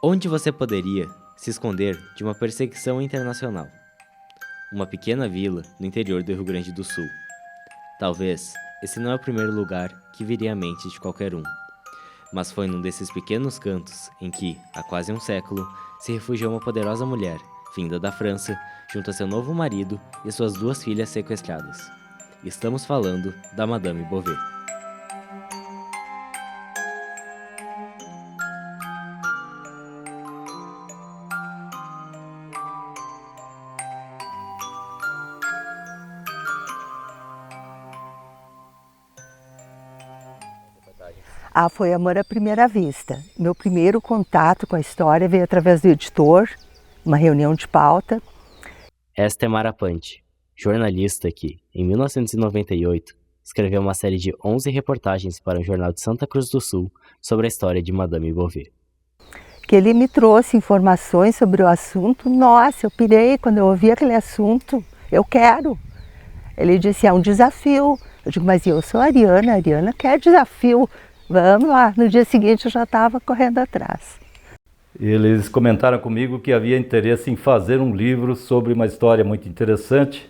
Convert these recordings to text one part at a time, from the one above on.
Onde você poderia se esconder de uma perseguição internacional? Uma pequena vila no interior do Rio Grande do Sul. Talvez esse não é o primeiro lugar que viria à mente de qualquer um, mas foi num desses pequenos cantos em que, há quase um século, se refugiou uma poderosa mulher, vinda da França, junto a seu novo marido e suas 2 filhas sequestradas. Estamos falando da Madame Bovary. Foi amor à primeira vista. Meu primeiro contato com a história veio através do editor, uma reunião de pauta. Esta é Mara Pante, jornalista que, em 1998, escreveu uma série de 11 reportagens para o jornal de Santa Cruz do Sul sobre a história de Madame Bovary. Que ele me trouxe informações sobre o assunto. Nossa, eu pirei quando eu ouvi aquele assunto. Eu quero. Ele disse, é um desafio. Eu digo, mas eu sou a Ariana quer desafio. Vamos lá. No dia seguinte eu já estava correndo atrás. Eles comentaram comigo que havia interesse em fazer um livro sobre uma história muito interessante.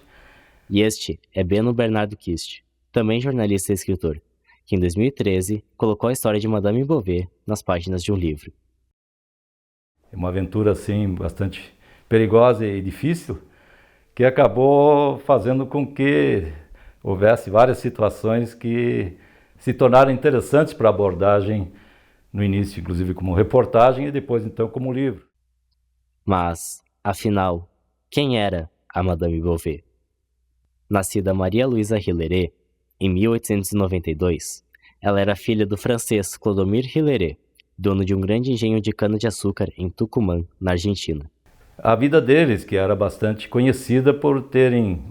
E este é Beno Bernardo Kist, também jornalista e escritor, que em 2013 colocou a história de Madame Bovary nas páginas de um livro. É uma aventura assim bastante perigosa e difícil, que acabou fazendo com que houvesse várias situações que se tornaram interessantes para a abordagem no início, inclusive como reportagem e depois então como livro. Mas, afinal, quem era a Madame Bovary? Nascida Maria Luisa Hilleret, em 1892, ela era filha do francês Clodomir Hilleret, dono de um grande engenho de cana-de-açúcar em Tucumã, na Argentina. A vida deles, que era bastante conhecida por terem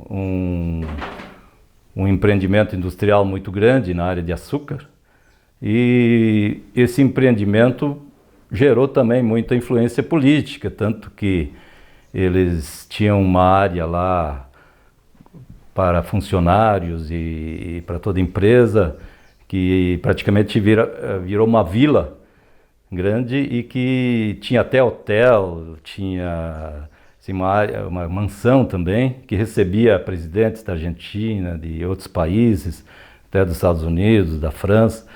um empreendimento industrial muito grande na área de açúcar, e esse empreendimento gerou também muita influência política, tanto que eles tinham uma área lá para funcionários e para toda empresa, que praticamente virou uma vila grande e que tinha até hotel, tinha assim, uma mansão também, que recebia presidentes da Argentina, de outros países, até dos Estados Unidos, da França.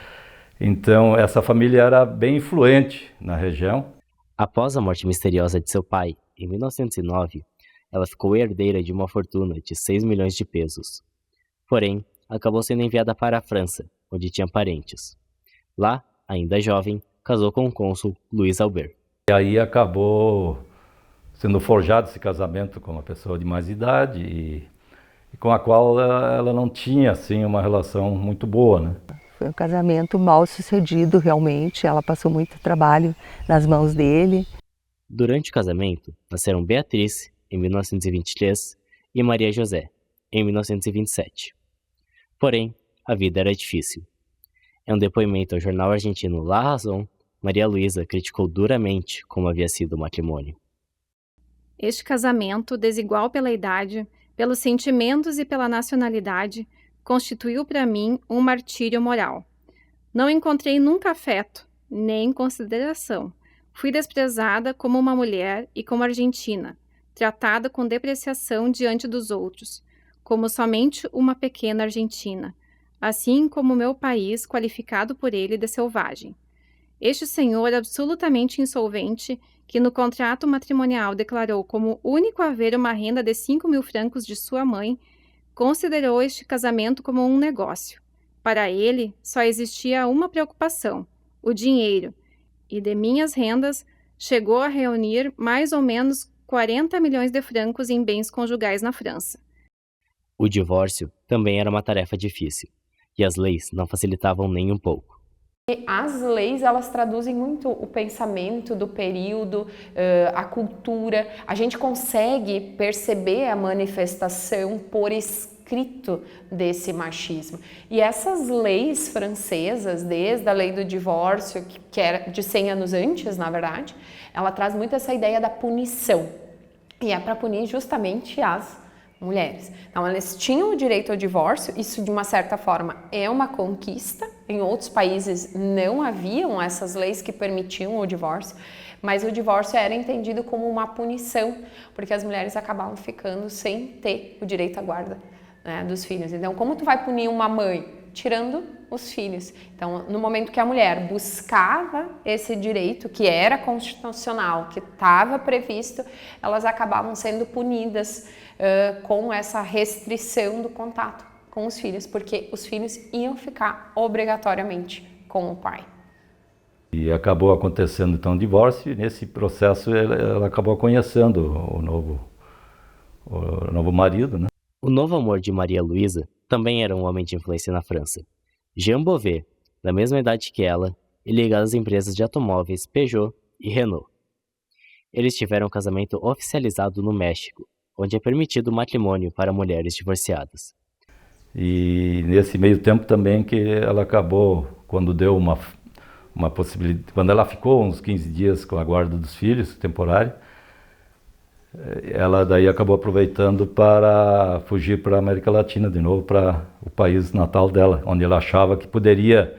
Então, essa família era bem influente na região. Após a morte misteriosa de seu pai, em 1909, ela ficou herdeira de uma fortuna de 6 milhões de pesos. Porém, acabou sendo enviada para a França, onde tinha parentes. Lá, ainda jovem, casou com o cônsul Luiz Albert. E aí acabou sendo forjado esse casamento com uma pessoa de mais idade e com a qual ela não tinha assim, uma relação muito boa, né? Foi um casamento mal sucedido, realmente. Ela passou muito trabalho nas mãos dele. Durante o casamento, nasceram Beatriz, em 1923, e Maria José, em 1927. Porém, a vida era difícil. Em um depoimento ao jornal argentino La Razón, Maria Luisa criticou duramente como havia sido o matrimônio. Este casamento, desigual pela idade, pelos sentimentos e pela nacionalidade, constituiu para mim um martírio moral. Não encontrei nunca afeto, nem consideração. Fui desprezada como uma mulher e como argentina, tratada com depreciação diante dos outros, como somente uma pequena argentina, assim como meu país qualificado por ele de selvagem. Este senhor absolutamente insolvente, que no contrato matrimonial declarou como único haver uma renda de 5.000 francos de sua mãe, considerou este casamento como um negócio. Para ele, só existia uma preocupação, o dinheiro, e de minhas rendas chegou a reunir mais ou menos 40 milhões de francos em bens conjugais na França. O divórcio também era uma tarefa difícil, e as leis não facilitavam nem um pouco. As leis, elas traduzem muito o pensamento do período, a cultura. A gente consegue perceber a manifestação por escrito desse machismo. E essas leis francesas, desde a lei do divórcio, que era de 100 anos antes, na verdade, ela traz muito essa ideia da punição. E é para punir justamente as mulheres. Então, elas tinham o direito ao divórcio, isso de uma certa forma é uma conquista, Em outros países não haviam essas leis que permitiam o divórcio, mas o divórcio era entendido como uma punição, porque as mulheres acabavam ficando sem ter o direito à guarda, né, dos filhos. Então, como tu vai punir uma mãe? Tirando os filhos. Então, no momento que a mulher buscava esse direito, que era constitucional, que estava previsto, elas acabavam sendo punidas com essa restrição do contato com os filhos, porque os filhos iam ficar obrigatoriamente com o pai. E acabou acontecendo então o divórcio, e nesse processo ela acabou conhecendo o novo marido, né? O novo amor de Maria Luísa também era um homem de influência na França. Jean Beauvais, da mesma idade que ela, e ligado às empresas de automóveis Peugeot e Renault. Eles tiveram um casamento oficializado no México, onde é permitido o matrimônio para mulheres divorciadas. E nesse meio tempo também que ela acabou, quando deu uma possibilidade, quando ela ficou uns 15 dias com a guarda dos filhos, temporário, ela daí acabou aproveitando para fugir para a América Latina de novo, para o país natal dela, onde ela achava que poderia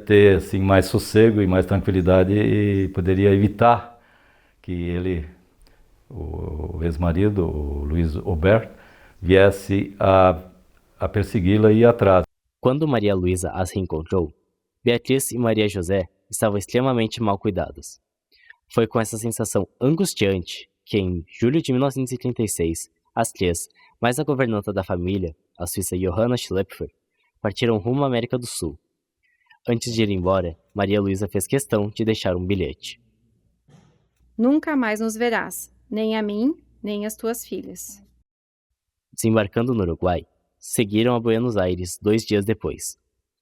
ter assim, mais sossego e mais tranquilidade e poderia evitar que ele, o ex-marido, o Luiz Aubert, viesse a persegui-la e ir atrás. Quando Maria Luísa as reencontrou, Beatriz e Maria José estavam extremamente mal cuidadas. Foi com essa sensação angustiante que, em julho de 1936, as três, mais a governanta da família, a suíça Johanna Schlepfer, partiram rumo à América do Sul. Antes de ir embora, Maria Luísa fez questão de deixar um bilhete. Nunca mais nos verás, nem a mim, nem as tuas filhas. Desembarcando no Uruguai, seguiram a Buenos Aires 2 dias depois.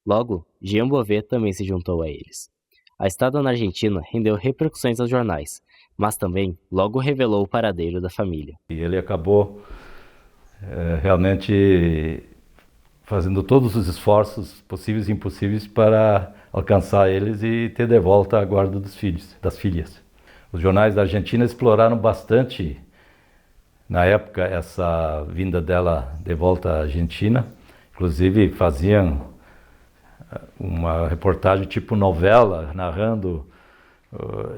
Logo, Jean Beauvais também se juntou a eles. A estada na Argentina rendeu repercussões aos jornais, mas também logo revelou o paradeiro da família. E ele acabou realmente fazendo todos os esforços possíveis e impossíveis para alcançar eles e ter de volta a guarda dos filhos, das filhas. Os jornais da Argentina exploraram bastante, na época, essa vinda dela de volta à Argentina. Inclusive faziam uma reportagem tipo novela, narrando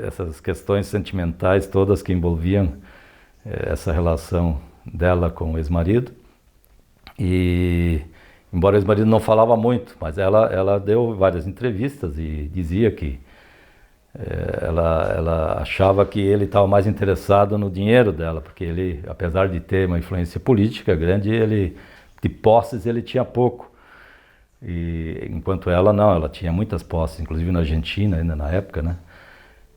essas questões sentimentais todas que envolviam essa relação dela com o ex-marido. E, embora o ex-marido não falava muito, mas ela deu várias entrevistas e dizia que ela achava que ele estava mais interessado no dinheiro dela, porque ele, apesar de ter uma influência política grande, de posses ele tinha pouco. E, enquanto ela não, ela tinha muitas posses, inclusive na Argentina, ainda na época, né?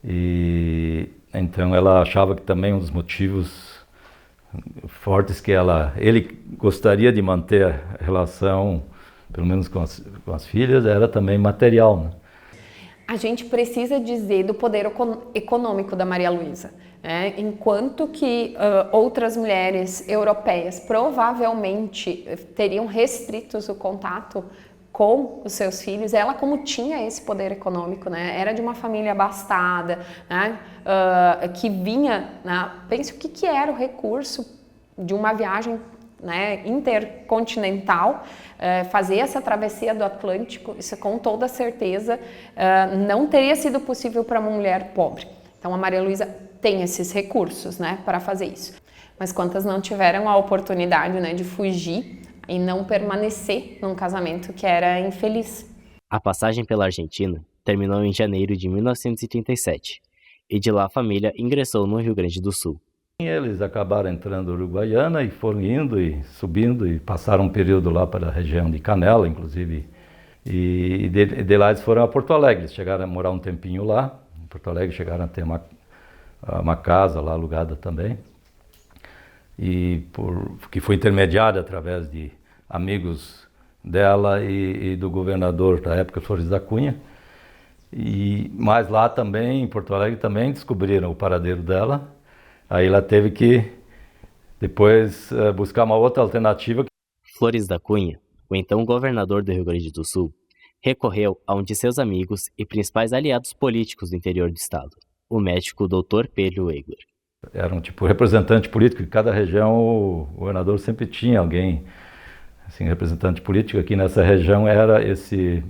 E então ela achava que também um dos motivos fortes que ele gostaria de manter a relação, pelo menos com as filhas, era também material, né? A gente precisa dizer do poder econômico da Maria Luísa, né? Enquanto que outras mulheres europeias provavelmente teriam restritos o contato com os seus filhos, ela, como tinha esse poder econômico, né, era de uma família abastada, né, que vinha, né, pense o que era o recurso de uma viagem, né, intercontinental, fazer essa travessia do Atlântico, isso com toda certeza não teria sido possível para uma mulher pobre. Então a Maria Luísa tem esses recursos, né, para fazer isso. Mas quantas não tiveram a oportunidade, né, de fugir e não permanecer num casamento que era infeliz? A passagem pela Argentina terminou em janeiro de 1937, e de lá a família ingressou no Rio Grande do Sul. Eles acabaram entrando em Uruguaiana e foram indo e subindo e passaram um período lá para a região de Canela, inclusive. E de lá eles foram a Porto Alegre, eles chegaram a morar um tempinho lá. Em Porto Alegre chegaram a ter uma casa lá alugada também. E que foi intermediada através de amigos dela e do governador da época, Flores da Cunha. Mas lá também, em Porto Alegre, também descobriram o paradeiro dela. Aí ela teve que depois buscar uma outra alternativa. Flores da Cunha, o então governador do Rio Grande do Sul, recorreu a um de seus amigos e principais aliados políticos do interior do estado, o médico Dr. Pedro Egler. Era um tipo representante político, em cada região o governador sempre tinha alguém assim, representante político aqui nessa região era esse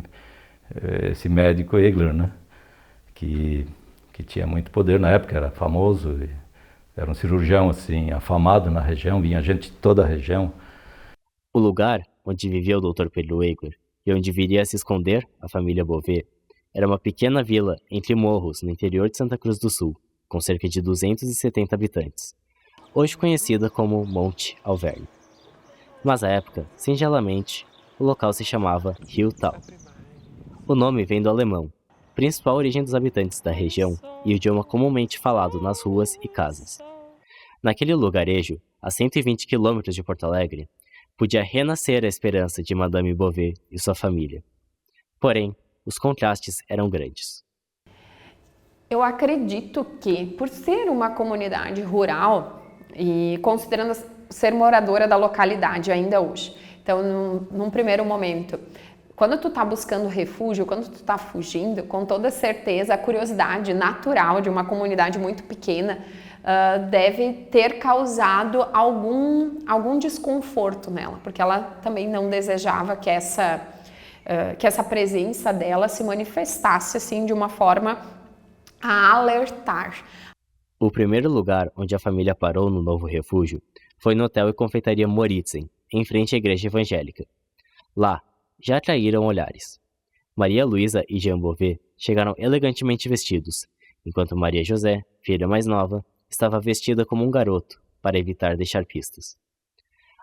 médico Egler, né? Que tinha muito poder na época, era famoso, era um cirurgião assim, afamado na região, vinha gente de toda a região. O lugar onde vivia o Dr. Pedro Egler e onde viria a se esconder a família Bové era uma pequena vila entre morros no interior de Santa Cruz do Sul, com cerca de 270 habitantes, hoje conhecida como Monte Alverne. Mas à época, singelamente, o local se chamava Rio Tal. O nome vem do alemão, principal origem dos habitantes da região e o idioma comumente falado nas ruas e casas. Naquele lugarejo, a 120 quilômetros de Porto Alegre, podia renascer a esperança de Madame Bové e sua família. Porém, os contrastes eram grandes. Eu acredito que, por ser uma comunidade rural e considerando ser moradora da localidade ainda hoje, então, num primeiro momento, quando tu tá buscando refúgio, quando tu tá fugindo, com toda certeza a curiosidade natural de uma comunidade muito pequena deve ter causado algum desconforto nela, porque ela também não desejava que essa presença dela se manifestasse assim de uma forma a alertar. O primeiro lugar onde a família parou no novo refúgio foi no Hotel e Confeitaria Moritzen, em frente à igreja evangélica. Lá, já atraíram olhares. Maria Luísa e Jean Bové chegaram elegantemente vestidos, enquanto Maria José, filha mais nova, estava vestida como um garoto, para evitar deixar pistas.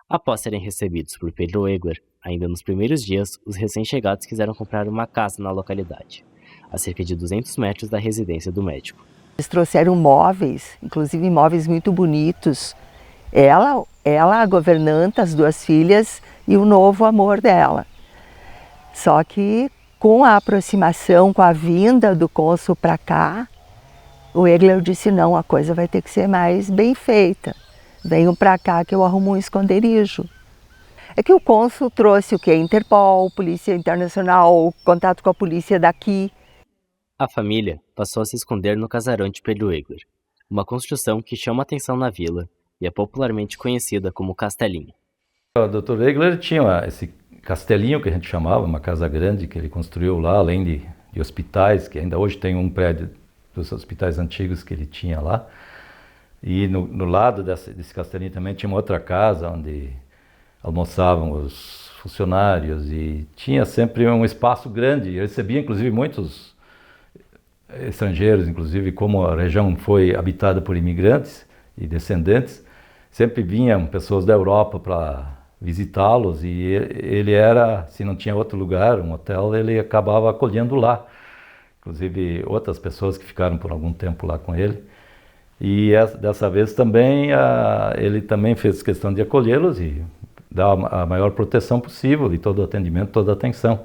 Após serem recebidos por Pedro Egler, ainda nos primeiros dias, os recém-chegados quiseram comprar uma casa na localidade, a cerca de 200 metros da residência do médico. Eles trouxeram móveis, inclusive móveis muito bonitos. Ela, a governanta, as duas filhas e o novo amor dela. Só que com a aproximação, com a vinda do cônsul para cá, o Egler disse, não, a coisa vai ter que ser mais bem feita. Venham para cá que eu arrumo um esconderijo. É que o cônsul trouxe o quê? Interpol, Polícia Internacional, contato com a polícia daqui. A família passou a se esconder no casarão de Pedro Egler, uma construção que chama atenção na vila e é popularmente conhecida como Castelinho. O Dr. Egler tinha esse castelinho que a gente chamava, uma casa grande que ele construiu lá, além de hospitais, que ainda hoje tem um prédio dos hospitais antigos que ele tinha lá. E no lado desse castelinho também tinha uma outra casa onde almoçavam os funcionários e tinha sempre um espaço grande. Eu recebia inclusive muitos estrangeiros, inclusive como a região foi habitada por imigrantes e descendentes, sempre vinham pessoas da Europa para visitá-los e ele era, se não tinha outro lugar, um hotel, ele acabava acolhendo lá. Inclusive outras pessoas que ficaram por algum tempo lá com ele. E dessa vez também ele também fez questão de acolhê-los e dar a maior proteção possível e todo o atendimento, toda a atenção.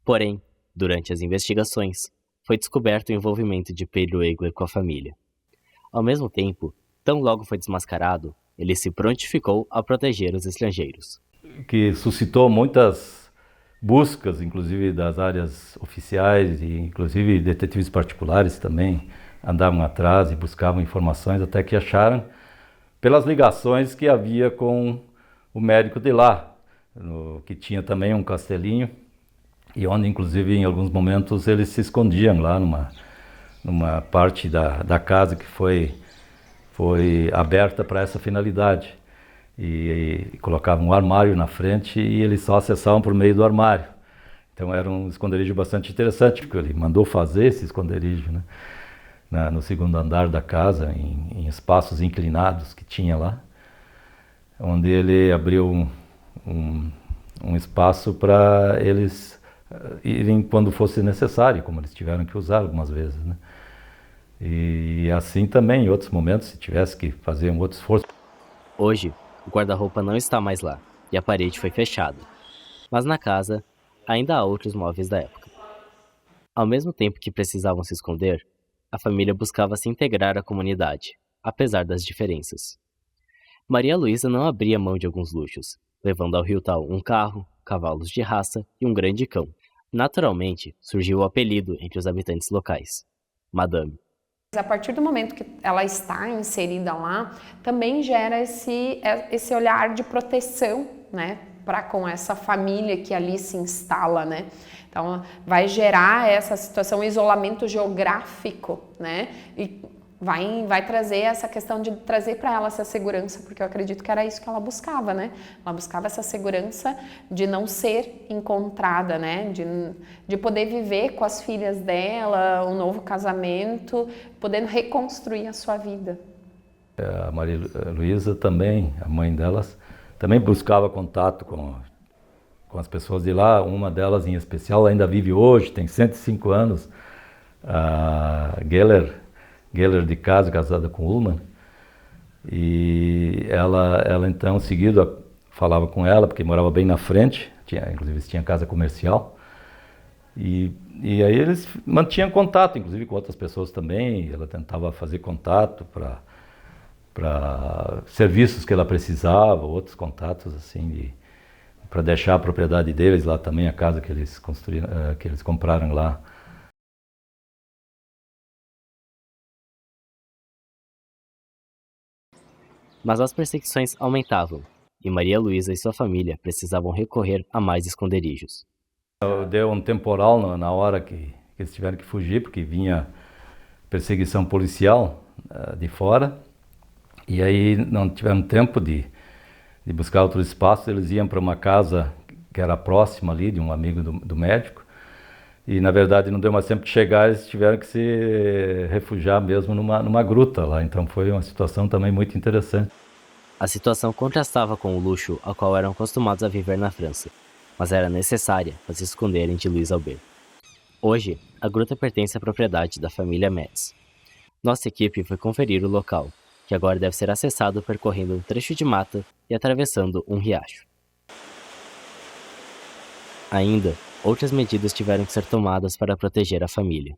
Porém, durante as investigações, foi descoberto o envolvimento de Pedro Egler com a família. Ao mesmo tempo, tão logo foi desmascarado, ele se prontificou a proteger os estrangeiros. Que suscitou muitas buscas, inclusive das áreas oficiais e inclusive detetives particulares também andavam atrás e buscavam informações até que acharam pelas ligações que havia com o médico de lá, que tinha também um castelinho e onde inclusive em alguns momentos eles se escondiam lá numa parte da casa que foi aberta para essa finalidade. E colocavam um armário na frente e eles só acessavam por meio do armário. Então era um esconderijo bastante interessante, porque ele mandou fazer esse esconderijo, né? No segundo andar da casa, em espaços inclinados que tinha lá, onde ele abriu um espaço para eles irem quando fosse necessário, como eles tiveram que usar algumas vezes, né? E assim também, em outros momentos, se tivesse que fazer um outro esforço. Hoje, o guarda-roupa não está mais lá e a parede foi fechada. Mas na casa, ainda há outros móveis da época. Ao mesmo tempo que precisavam se esconder, a família buscava se integrar à comunidade, apesar das diferenças. Maria Luísa não abria mão de alguns luxos, levando ao Rio Tal um carro, cavalos de raça e um grande cão. Naturalmente, surgiu o apelido entre os habitantes locais, Madame. A partir do momento que ela está inserida lá, também gera esse olhar de proteção, né, para com essa família que ali se instala, né? Então, vai gerar essa situação, isolamento geográfico, né? E vai trazer essa questão de trazer para ela essa segurança, porque eu acredito que era isso que ela buscava, né? Ela buscava essa segurança de não ser encontrada, né? De poder viver com as filhas dela, um novo casamento, podendo reconstruir a sua vida. A Maria Luísa também, a mãe delas, também buscava contato com as pessoas de lá. Uma delas em especial ainda vive hoje, tem 105 anos, a Geller de Caso, casada com Ullmann. E ela então, seguido, falava com ela, porque morava bem na frente, inclusive tinha casa comercial. E aí eles mantinham contato, inclusive com outras pessoas também. Ela tentava fazer contato para serviços que ela precisava, outros contatos assim, para deixar a propriedade deles lá também, a casa que eles construíram, que eles compraram lá. Mas as perseguições aumentavam, e Maria Luísa e sua família precisavam recorrer a mais esconderijos. Deu um temporal na hora que eles tiveram que fugir, porque vinha perseguição policial de fora, e aí não tiveram tempo de buscar outro espaço. Eles iam para uma casa que era próxima ali, de um amigo do médico, e na verdade não deu mais tempo de chegar, eles tiveram que se refugiar mesmo numa gruta lá. Então foi uma situação também muito interessante. A situação contrastava com o luxo ao qual eram acostumados a viver na França, mas era necessária para se esconderem de Louis Albert. Hoje, a gruta pertence à propriedade da família Metz. Nossa equipe foi conferir o local, que agora deve ser acessado percorrendo um trecho de mata e atravessando um riacho. Ainda, outras medidas tiveram que ser tomadas para proteger a família.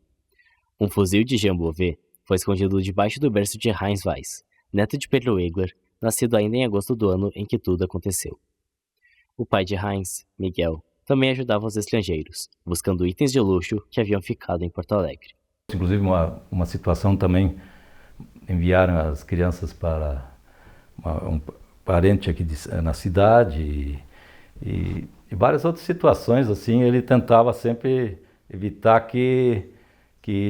Um fuzil de Jean Beauvais foi escondido debaixo do berço de Heinz Weiss, neto de Pedro Egler, nascido ainda em agosto do ano em que tudo aconteceu. O pai de Heinz, Miguel, também ajudava os estrangeiros, buscando itens de luxo que haviam ficado em Porto Alegre. Inclusive uma situação também, enviaram as crianças para um parente aqui na cidade e várias outras situações assim. Ele tentava sempre evitar que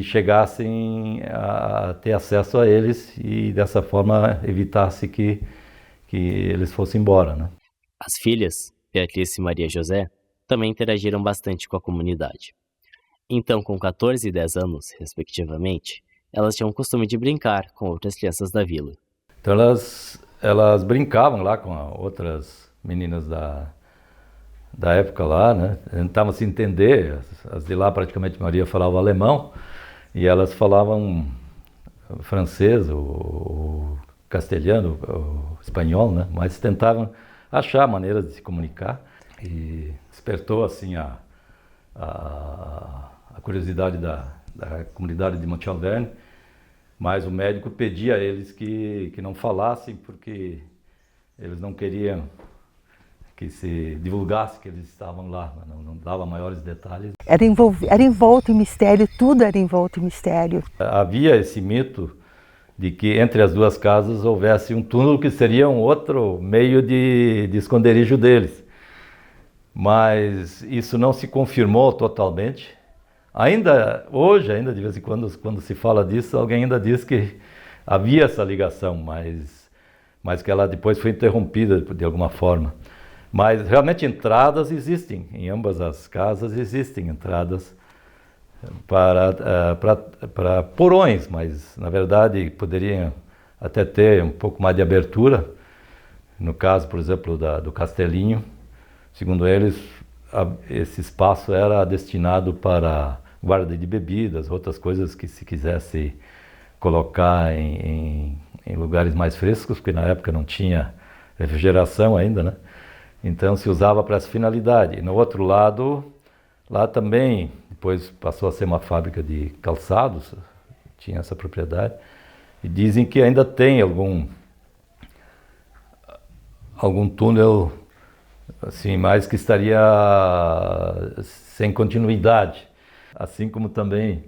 chegassem a ter acesso a eles e dessa forma evitasse que eles fossem embora, né? As filhas, Beatriz e Maria José, também interagiram bastante com a comunidade. Então, com 14 e 10 anos, respectivamente, elas tinham o costume de brincar com outras crianças da vila. Então elas brincavam lá com outras meninas da época lá, né? Tentavam se entender. As de lá praticamente Maria falava alemão e elas falavam francês, ou castelhano, ou espanhol, né? Mas tentavam achar maneiras de se comunicar e despertou assim a curiosidade da comunidade de Monte Alverne. Mas o médico pedia a eles que não falassem, porque eles não queriam que se divulgasse que eles estavam lá, não dava maiores detalhes. Era envolto em mistério, tudo era envolto em mistério. Havia esse mito de que entre as duas casas houvesse um túnel que seria um outro meio de esconderijo deles. Mas isso não se confirmou totalmente. Ainda hoje, de vez em quando se fala disso, alguém ainda diz que havia essa ligação, mas que ela depois foi interrompida de alguma forma. Mas realmente entradas existem, em ambas as casas existem entradas para porões, mas na verdade poderiam até ter um pouco mais de abertura. No caso, por exemplo, do Castelinho, segundo eles, esse espaço era destinado para guarda de bebidas, outras coisas que se quisesse colocar em lugares mais frescos, porque na época não tinha refrigeração ainda, né? Então se usava para essa finalidade. E no outro lado, lá também, depois passou a ser uma fábrica de calçados, tinha essa propriedade, e dizem que ainda tem algum túnel, assim, mas que estaria sem continuidade. Assim como também,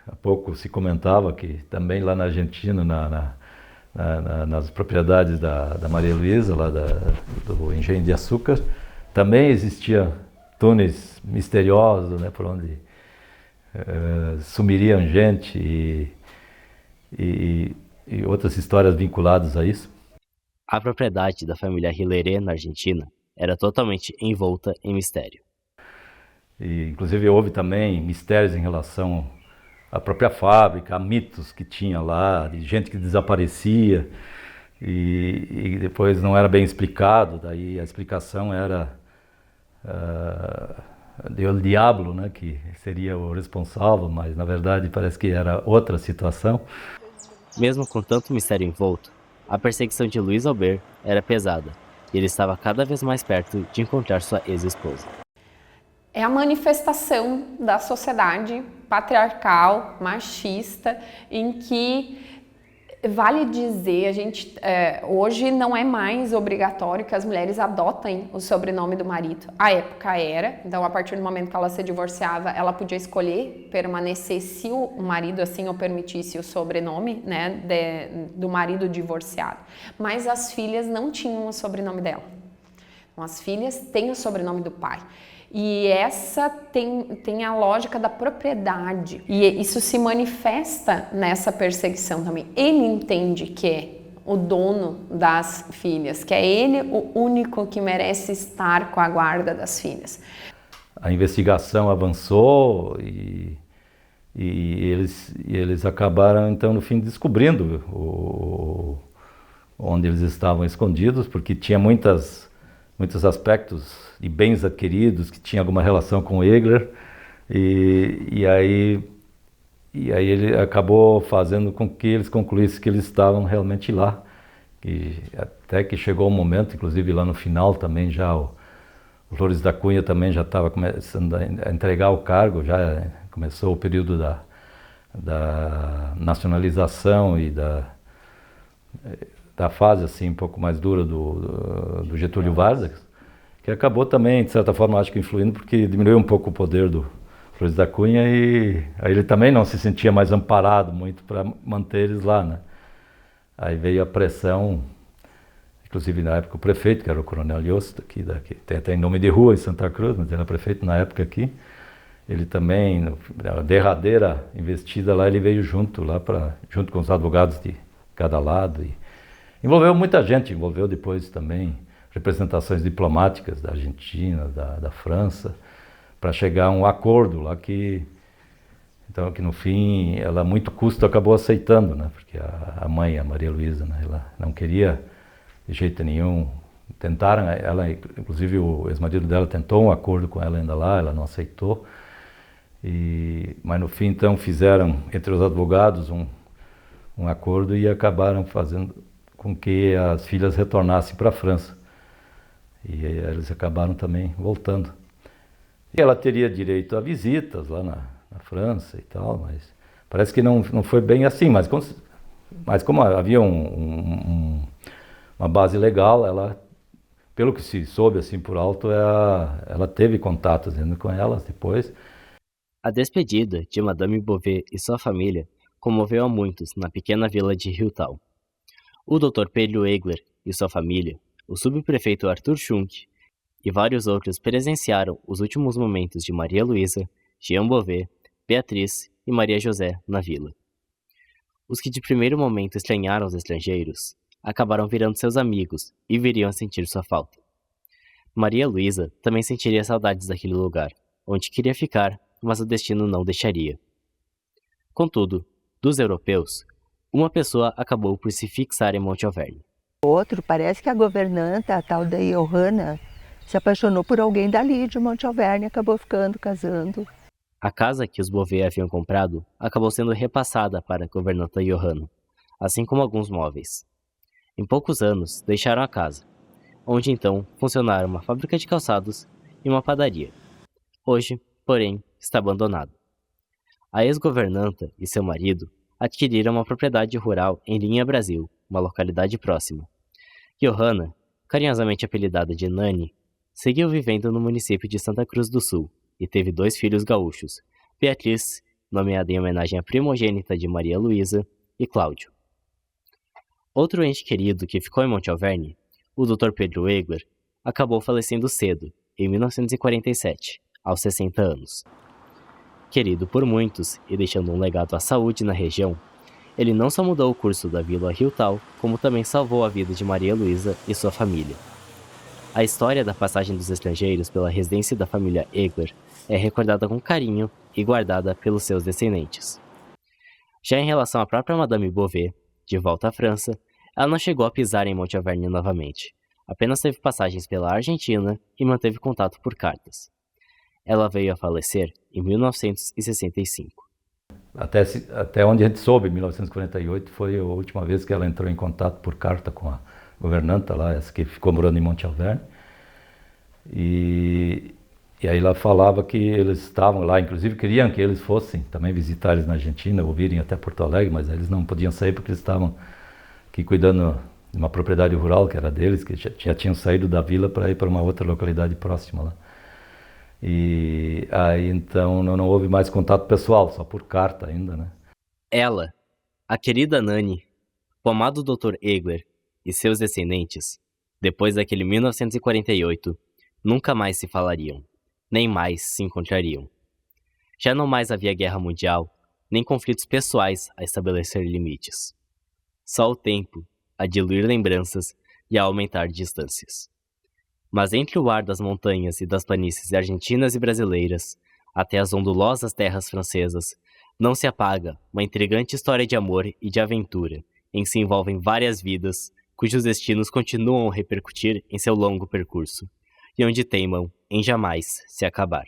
há pouco se comentava que também lá na Argentina, nas propriedades da Maria Luísa, lá do engenho de açúcar, também existiam túneis misteriosos, né, por onde sumiriam gente e outras histórias vinculadas a isso. A propriedade da família Hilleré na Argentina era totalmente envolta em mistério. E, inclusive houve também mistérios em relação à própria fábrica, a mitos que tinha lá, de gente que desaparecia e depois não era bem explicado, daí a explicação era do diabo, né, que seria o responsável, mas na verdade parece que era outra situação. Mesmo com tanto mistério envolto, a perseguição de Luiz Albert era pesada e ele estava cada vez mais perto de encontrar sua ex-esposa. É a manifestação da sociedade patriarcal, machista, em que, vale dizer, hoje não é mais obrigatório que as mulheres adotem o sobrenome do marido. À época era, então a partir do momento que ela se divorciava, ela podia escolher permanecer se o marido assim o permitisse o sobrenome, né, do marido divorciado. Mas as filhas não tinham o sobrenome dela. Então, as filhas têm o sobrenome do pai. E essa tem a lógica da propriedade. E isso se manifesta nessa perseguição também. Ele entende que é o dono das filhas, que é ele o único que merece estar com a guarda das filhas. A investigação avançou e eles acabaram, então, no fim, descobrindo onde eles estavam escondidos, porque tinha muitos aspectos de bens adquiridos que tinha alguma relação com Egler e aí ele acabou fazendo com que eles concluíssem que eles estavam realmente lá, até que chegou o momento, inclusive lá no final também já o Flores da Cunha também já estava começando a entregar o cargo, já começou o período da nacionalização e da fase assim um pouco mais dura do Getúlio Vargas, que acabou também, de certa forma, acho que influindo, porque diminuiu um pouco o poder do Flores da Cunha e aí ele também não se sentia mais amparado muito para manter eles lá, né? Aí veio a pressão, inclusive na época o prefeito, que era o Coronel Yost, que tem até em nome de rua em Santa Cruz, mas era prefeito na época aqui, ele também, na derradeira investida lá, ele veio junto com os advogados de cada lado e envolveu muita gente, envolveu depois também representações diplomáticas da Argentina, da França, para chegar a um acordo lá que no fim, ela a muito custo acabou aceitando, né? Porque a mãe, a Maria Luísa, né? Ela não queria de jeito nenhum, tentaram, ela, inclusive o ex-marido dela tentou um acordo com ela ainda lá, ela não aceitou, mas no fim então fizeram entre os advogados um acordo e acabaram fazendo com que as filhas retornassem para a França. E eles acabaram também voltando. E ela teria direito a visitas lá na França e tal, mas parece que não foi bem assim. Mas como havia uma base legal, ela, pelo que se soube assim por alto, ela teve contatos ainda com elas depois. A despedida de Madame Bovary e sua família comoveu a muitos na pequena vila de Hilltown. O Dr. Pedro Egler e sua família, o subprefeito Arthur Schunk e vários outros presenciaram os últimos momentos de Maria Luísa, Jean Beauvais, Beatriz e Maria José na vila. Os que de primeiro momento estranharam os estrangeiros acabaram virando seus amigos e viriam a sentir sua falta. Maria Luísa também sentiria saudades daquele lugar, onde queria ficar, mas o destino não deixaria. Contudo, dos europeus, uma pessoa acabou por se fixar em Monte Alverne. Outro, parece que a governanta, a tal da Johanna, se apaixonou por alguém dali de Monte Alverne e acabou ficando, casando. A casa que os Beauvais haviam comprado acabou sendo repassada para a governanta Johanna, assim como alguns móveis. Em poucos anos, deixaram a casa, onde então funcionaram uma fábrica de calçados e uma padaria. Hoje, porém, está abandonado. A ex-governanta e seu marido adquiriram uma propriedade rural em Linha Brasil, uma localidade próxima. Johanna, carinhosamente apelidada de Nani, seguiu vivendo no município de Santa Cruz do Sul e teve 2 filhos gaúchos, Beatriz, nomeada em homenagem à primogênita de Maria Luísa, e Cláudio. Outro ente querido que ficou em Monte Alverne, o Dr. Pedro Egler, acabou falecendo cedo em 1947, aos 60 anos. Querido por muitos e deixando um legado à saúde na região, ele não só mudou o curso da Vila Riutal, como também salvou a vida de Maria Luísa e sua família. A história da passagem dos estrangeiros pela residência da família Egler é recordada com carinho e guardada pelos seus descendentes. Já em relação à própria Madame Bovary, de volta à França, ela não chegou a pisar em Monte Alverne novamente, apenas teve passagens pela Argentina e manteve contato por cartas. Ela veio a falecer em 1965. Até onde a gente soube, em 1948, foi a última vez que ela entrou em contato por carta com a governanta lá, essa que ficou morando em Monte Alverne. E aí ela falava que eles estavam lá, inclusive queriam que eles fossem também visitar eles na Argentina, ou virem até Porto Alegre, mas eles não podiam sair porque eles estavam aqui cuidando de uma propriedade rural que era deles, que já tinham saído da vila para ir para uma outra localidade próxima lá. E aí então não houve mais contato pessoal, só por carta ainda, né? Ela, a querida Nani, o amado Dr. Egler e seus descendentes, depois daquele 1948, nunca mais se falariam, nem mais se encontrariam. Já não mais havia guerra mundial, nem conflitos pessoais a estabelecer limites. Só o tempo a diluir lembranças e a aumentar distâncias. Mas entre o ar das montanhas e das planícies argentinas e brasileiras, até as ondulosas terras francesas, não se apaga uma intrigante história de amor e de aventura, em que se envolvem várias vidas, cujos destinos continuam a repercutir em seu longo percurso, e onde teimam em jamais se acabar.